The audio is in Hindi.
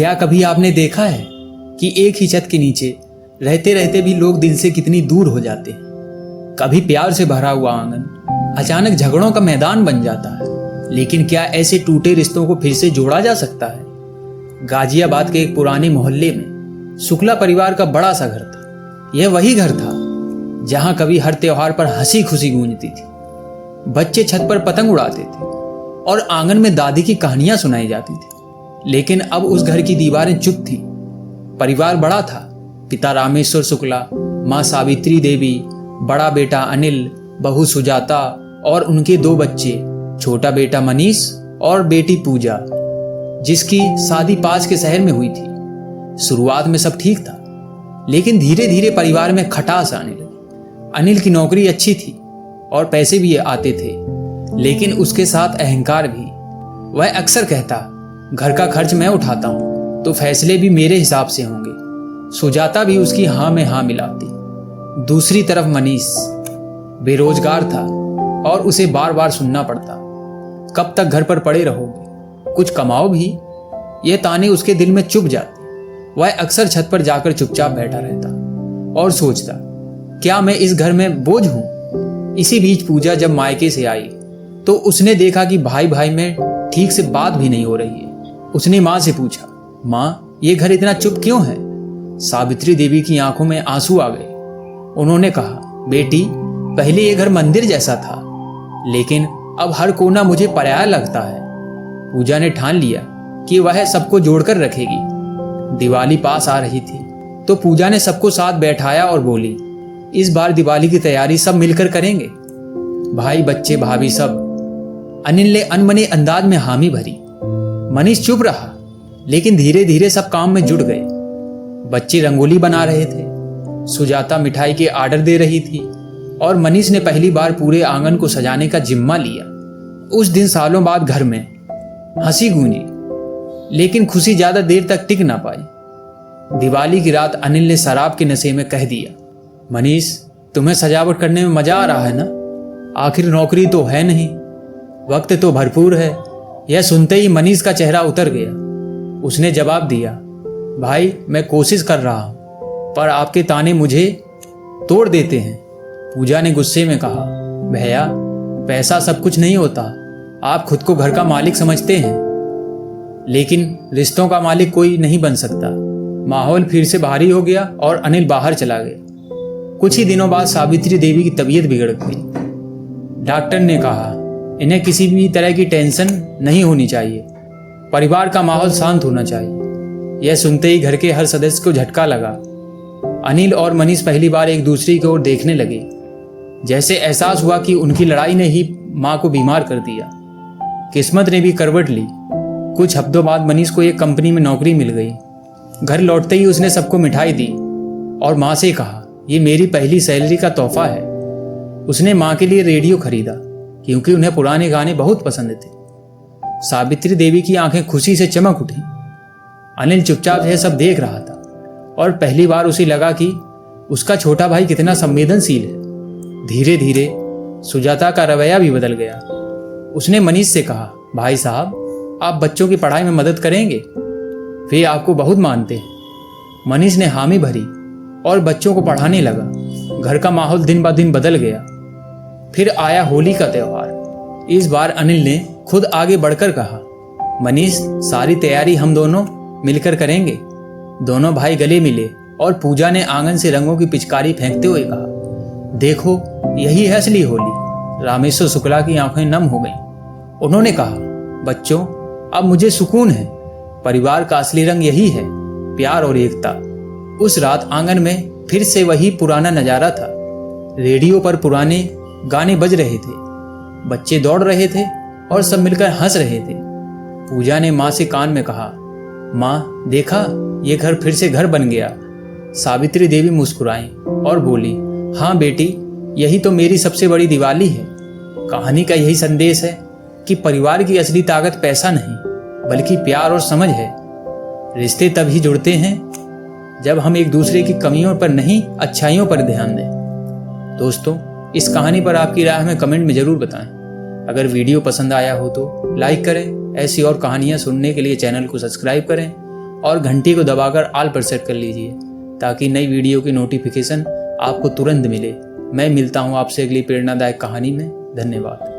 क्या कभी आपने देखा है कि एक ही छत के नीचे रहते रहते भी लोग दिल से कितनी दूर हो जाते हैं। कभी प्यार से भरा हुआ आंगन अचानक झगड़ों का मैदान बन जाता है। लेकिन क्या ऐसे टूटे रिश्तों को फिर से जोड़ा जा सकता है? गाजियाबाद के एक पुराने मोहल्ले में शुक्ला परिवार का बड़ा सा घर था। यह वही घर था जहां कभी हर त्योहार पर हंसी खुशी गूंजती थी। बच्चे छत पर पतंग उड़ाते थे और आंगन में दादी की कहानियां सुनाई जाती थी। लेकिन अब उस घर की दीवारें चुप थी। परिवार बड़ा था। पिता रामेश्वर शुक्ला, माँ सावित्री देवी, बड़ा बेटा अनिल, बहू सुजाता और उनके 2 बच्चे, छोटा बेटा मनीष और बेटी पूजा, जिसकी शादी पास के शहर में हुई थी। शुरुआत में सब ठीक था, लेकिन धीरे धीरे परिवार में खटास आने लगी। अनिल की नौकरी अच्छी थी और पैसे भी आते थे, लेकिन उसके साथ अहंकार भी। वह अक्सर कहता, घर का खर्च मैं उठाता हूं तो फैसले भी मेरे हिसाब से होंगे। सुजाता भी उसकी हाँ में हाँ मिलाती। दूसरी तरफ मनीष बेरोजगार था और उसे बार बार सुनना पड़ता, कब तक घर पर पड़े रहोगे, कुछ कमाओ भी। ये ताने उसके दिल में चुभ जाते। वह अक्सर छत पर जाकर चुपचाप बैठा रहता और सोचता, क्या मैं इस घर में बोझ हूं? इसी बीच पूजा जब मायके से आई तो उसने देखा कि भाई भाई में ठीक से बात भी नहीं हो रही है। उसने माँ से पूछा, माँ ये घर इतना चुप क्यों है? सावित्री देवी की आंखों में आंसू आ गए। उन्होंने कहा, बेटी पहले ये घर मंदिर जैसा था, लेकिन अब हर कोना मुझे पराया लगता है। पूजा ने ठान लिया कि वह सबको जोड़कर रखेगी। दिवाली पास आ रही थी तो पूजा ने सबको साथ बैठाया और बोली, इस बार दिवाली की तैयारी सब मिलकर करेंगे, भाई बच्चे भाभी सब। अनिल ने अनमने अंदाज में हामी भरी। मनीष चुप रहा, लेकिन धीरे धीरे सब काम में जुट गए। बच्चे रंगोली बना रहे थे, सुजाता मिठाई के आर्डर दे रही थी और मनीष ने पहली बार पूरे आंगन को सजाने का जिम्मा लिया। उस दिन सालों बाद घर में हंसी गूंजी, लेकिन खुशी ज्यादा देर तक टिक ना पाई। दिवाली की रात अनिल ने शराब के नशे में कह दिया, मनीष तुम्हें सजावट करने में मजा आ रहा है ना? आखिर नौकरी तो है नहीं, वक्त तो भरपूर है। यह सुनते ही मनीष का चेहरा उतर गया। उसने जवाब दिया, भाई मैं कोशिश कर रहा हूं, पर आपके ताने मुझे तोड़ देते हैं। पूजा ने गुस्से में कहा, भैया पैसा सब कुछ नहीं होता। आप खुद को घर का मालिक समझते हैं, लेकिन रिश्तों का मालिक कोई नहीं बन सकता। माहौल फिर से भारी हो गया और अनिल बाहर चला गया। कुछ ही दिनों बाद सावित्री देवी की तबीयत बिगड़ गई। डॉक्टर ने कहा, इन्हें किसी भी तरह की टेंशन नहीं होनी चाहिए, परिवार का माहौल शांत होना चाहिए। यह सुनते ही घर के हर सदस्य को झटका लगा। अनिल और मनीष पहली बार एक दूसरे की ओर देखने लगे, जैसे एहसास हुआ कि उनकी लड़ाई ने ही माँ को बीमार कर दिया। किस्मत ने भी करवट ली। कुछ हफ्तों बाद मनीष को एक कंपनी में नौकरी मिल गई। घर लौटते ही उसने सबको मिठाई दी और माँ से कहा, ये मेरी पहली सैलरी का तोहफा है। उसने माँ के लिए रेडियो खरीदा क्योंकि उन्हें पुराने गाने बहुत पसंद थे। सावित्री देवी की आंखें खुशी से चमक उठी। अनिल चुपचाप यह सब देख रहा था और पहली बार उसे लगा कि उसका छोटा भाई कितना संवेदनशील है। धीरे धीरे सुजाता का रवैया भी बदल गया। उसने मनीष से कहा, भाई साहब आप बच्चों की पढ़ाई में मदद करेंगे, वे आपको बहुत मानते हैं। मनीष ने हामी भरी और बच्चों को पढ़ाने लगा। घर का माहौल दिन ब दिन बदल गया। फिर आया होली का त्योहार। इस बार अनिल ने खुद आगे बढ़कर कहा, मनीष सारी तैयारी हम दोनों मिलकर करेंगे। दोनों भाई गले मिले और पूजा ने आंगन से रंगों की पिचकारी फेंकते हुए कहा, देखो यही है असली होली। रामेश्वर शुक्ला की आंखें नम हो गईं। उन्होंने कहा, बच्चों अब मुझे सुकून है। परिवार का असली रंग यही है, प्यार और एकता। उस रात आंगन में फिर से वही पुराना नजारा था। रेडियो पर पुराने गाने बज रहे थे, बच्चे दौड़ रहे थे और सब मिलकर हंस रहे थे। पूजा ने माँ से कान में कहा, माँ देखा ये घर फिर से घर बन गया। सावित्री देवी मुस्कुराई और बोली, हाँ बेटी यही तो मेरी सबसे बड़ी दिवाली है। कहानी का यही संदेश है कि परिवार की असली ताकत पैसा नहीं बल्कि प्यार और समझ है। रिश्ते तभी जुड़ते हैं जब हम एक दूसरे की कमियों पर नहीं अच्छाइयों पर ध्यान दें। दोस्तों इस कहानी पर आपकी राय हमें कमेंट में जरूर बताएं। अगर वीडियो पसंद आया हो तो लाइक करें। ऐसी और कहानियां सुनने के लिए चैनल को सब्सक्राइब करें और घंटी को दबाकर ऑल पर सेट कर लीजिए ताकि नई वीडियो की नोटिफिकेशन आपको तुरंत मिले। मैं मिलता हूँ आपसे अगली प्रेरणादायक कहानी में। धन्यवाद।